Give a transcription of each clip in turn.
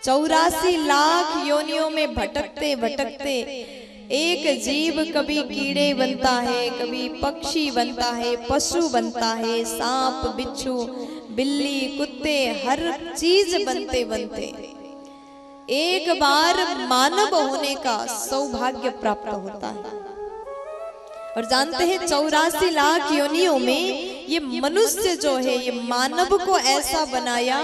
84 लाख योनियों में भटकते भटकते एक जीव कभी कीड़े बनता है, कभी पक्षी बनता है, पशु बनता है, सांप बिच्छू बिल्ली कुत्ते हर चीज बनते बनते एक बार मानव होने का सौभाग्य प्राप्त होता है। और जानते हैं 84 लाख योनियों में ये मनुष्य जो है, ये मानव को ऐसा बनाया,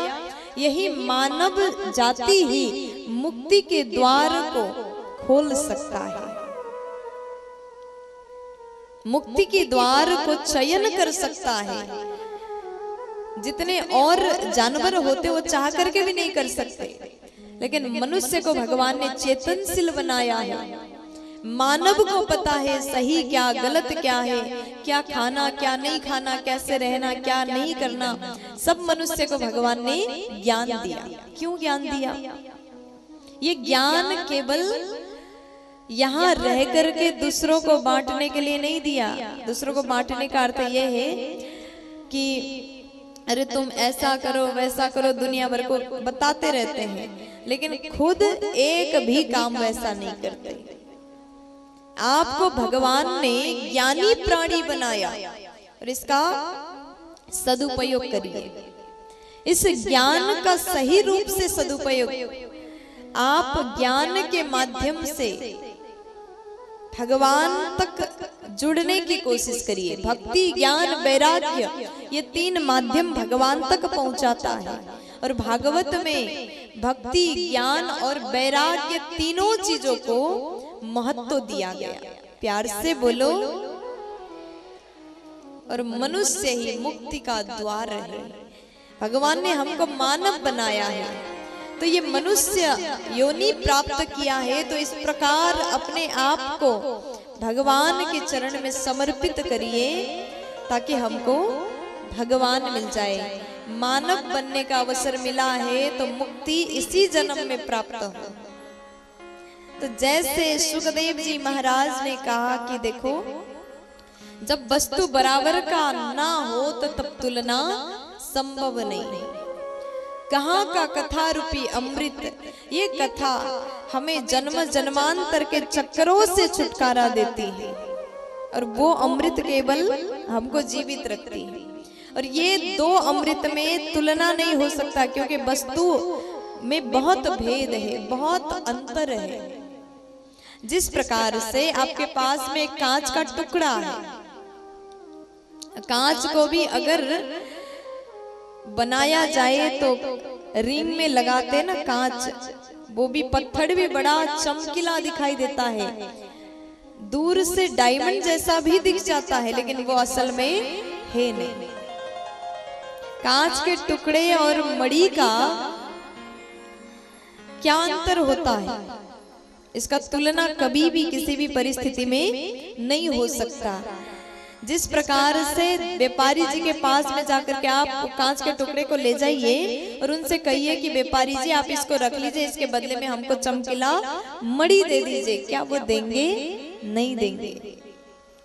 यही मानव जाति ही मुक्ति के द्वार को खोल सकता है, मुक्ति के द्वार को चयन कर सकता है। जितने और जानवर होते वो चाह करके भी नहीं कर सकते, लेकिन मनुष्य को भगवान ने चेतनशील बनाया है। मानव को पता है सही क्या गलत क्या है, क्या खाना क्या नहीं खाना, कैसे रहना क्या नहीं करना, सब मनुष्य को भगवान ने ज्ञान दिया। क्यों ज्ञान दिया? ये ज्ञान केवल यहाँ रह करके दूसरों को बांटने के लिए नहीं दिया। दूसरों को बांटने का अर्थ ये है कि अरे तुम ऐसा करो वैसा करो, दुनिया भर को बताते रहते हैं, लेकिन खुद एक भी काम वैसा नहीं करते। आपको भगवान ने ज्ञानी प्राणी बनाया और इसका सदुपयोग करिए। इस ज्ञान का सही रूप से सदुपयोग, आप ज्ञान के माध्यम से भगवान तक जुड़ने की कोशिश करिए। भक्ति ज्ञान वैराग्य ये तीन माध्यम भगवान तक पहुंचाता है। और भागवत में भक्ति ज्ञान और वैराग्य तीनों चीजों को महत्व दिया गया। प्यार से बोलो। और मनुष्य ही मुक्ति का द्वार है। भगवान ने हमको मानव बनाया है, तो ये मनुष्य योनि प्राप्त किया है, तो इस प्रकार अपने आप को भगवान के चरण में समर्पित करिए ताकि हमको भगवान मिल जाए। मानव बनने का अवसर मिला है तो मुक्ति इसी जन्म में प्राप्त हो। तो जैसे सुखदेव जी महाराज ने कहा कि देखो, जब वस्तु बराबर का ना हो तो तब तुलना संभव नहीं। कहाँ का कथा रूपी अमृत, ये कथा हमें जन्म जन्मांतर के चक्रों से छुटकारा देती है और वो अमृत केवल हमको जीवित रखती है। और ये दो अमृत में तुलना नहीं हो सकता, क्योंकि वस्तु में बहुत भेद है, बहुत अंतर है। जिस प्रकार से आपके पास में कांच का टुकड़ा है, कांच को भी अगर बनाया जाए तो रिंग में लगाते ना कांच, वो भी पत्थर भी बड़ा चमकीला दिखाई देता है, दूर से डायमंड जैसा भी दिख जाता है, लेकिन वो असल में है नहीं। कांच के टुकड़े और मणि का क्या अंतर होता है, इसका तुलना कभी भी किसी भी परिस्थिति में नहीं हो सकता। जिस प्रकार से व्यापारी जी के पास में जाकर के आप कांच के टुकड़े को ले जाइए और उनसे कहिए कि व्यापारी जी आप इसको रख लीजिए, इसके बदले में हमको चमकीला मणि दे दीजिए, क्या वो देंगे? नहीं देंगे।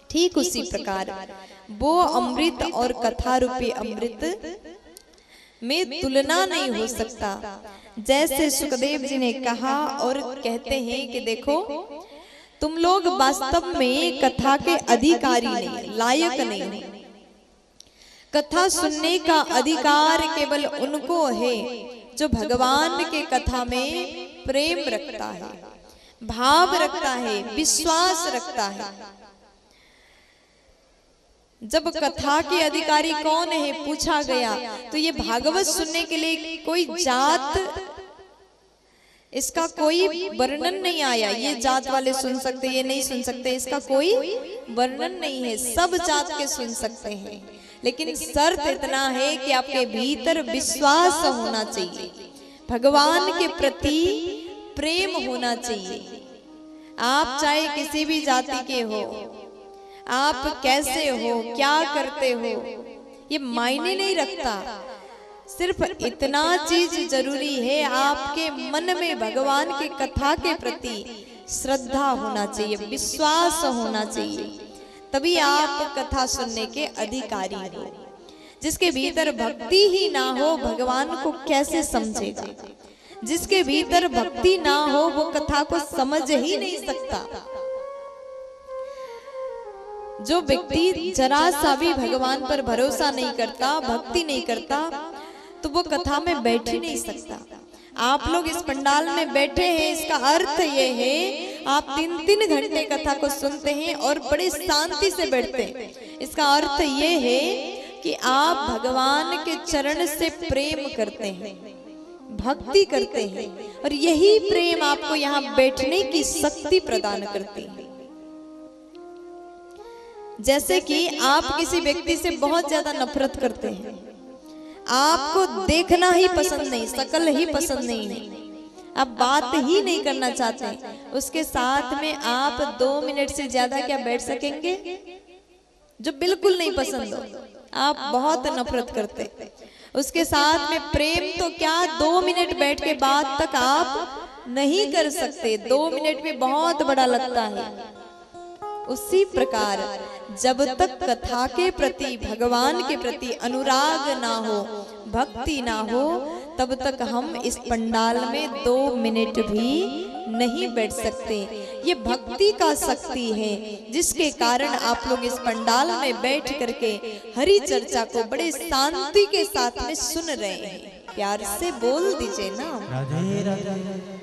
ठीक उसी प्रकार वो अमृत और कथा रूपी अमृत में तुलना नहीं हो सकता। जैसे सुखदेव जी ने कहा और कहते हैं कि देखो, तुम लोग वास्तव में कथा के अधिकारी नहीं, लायक नहीं। कथा सुनने का अधिकार केवल उनको है जो भगवान के कथा में प्रेम रखता है, भाव रखता है, विश्वास रखता है। जब कथा के अधिकारी कौन है पूछा गया, तो ये भागवत सुनने के लिए कोई जात, इसका कोई वर्णन नहीं आया। ये जात वाले सुन सकते, ये नहीं सुन सकते, इसका कोई वर्णन नहीं है। सब जात के सुन सकते हैं, लेकिन शर्त इतना है कि आपके भीतर विश्वास होना चाहिए, भगवान के प्रति प्रेम होना चाहिए। आप चाहे किसी भी जाति के हो, आप कैसे हो, क्या करते हो, ये मायने नहीं रखता। सिर्फ इतना चीज जरूरी है, आपके मन में भगवान की कथा के प्रति श्रद्धा होना चाहिए, विश्वास होना चाहिए, तभी आप कथा सुनने के अधिकारी हो। जिसके भीतर भक्ति ही ना हो, भगवान को कैसे समझेगा? जिसके भीतर भक्ति ना हो वो कथा को समझ ही नहीं सकता। जो व्यक्ति जरा सा भी भगवान पर भरोसा नहीं करता, भक्ति नहीं करता, तो वो कथा में बैठ ही नहीं सकता। आप लोग इस पंडाल में बैठे हैं, इसका अर्थ ये है आप 3-3 घंटे कथा को सुनते हैं और बड़े शांति से बैठते हैं। इसका अर्थ ये है कि आप भगवान के चरण से प्रेम करते हैं, भक्ति करते हैं, और यही प्रेम आपको यहाँ बैठने की शक्ति प्रदान करती है। जैसे कि आप किसी व्यक्ति से बहुत ज्यादा नफरत करते हैं, आपको देखना ही पसंद नहीं, शकल ही पसंद नहीं है, आप बात ही नहीं करना चाहते, उसके साथ में आप 2 मिनट से ज्यादा क्या बैठ सकेंगे? जो बिल्कुल नहीं पसंद हो, आप बहुत नफरत करते, उसके साथ में प्रेम तो क्या 2 मिनट बैठ के बाद तक आप नहीं कर सकते। 2 मिनट में बहुत बड़ा लगता है। उसी प्रकार जब तक कथा के प्रति, भगवान के प्रति अनुराग ना हो, भक्ति ना हो, तब तक हम इस पंडाल में 2 मिनट भी नहीं बैठ सकते। ये भक्ति का शक्ति है जिसके कारण आप लोग इस पंडाल में बैठ करके हरि चर्चा को बड़े शांति के साथ में सुन रहे हैं। प्यार से बोल दीजिए ना, राधे राधे।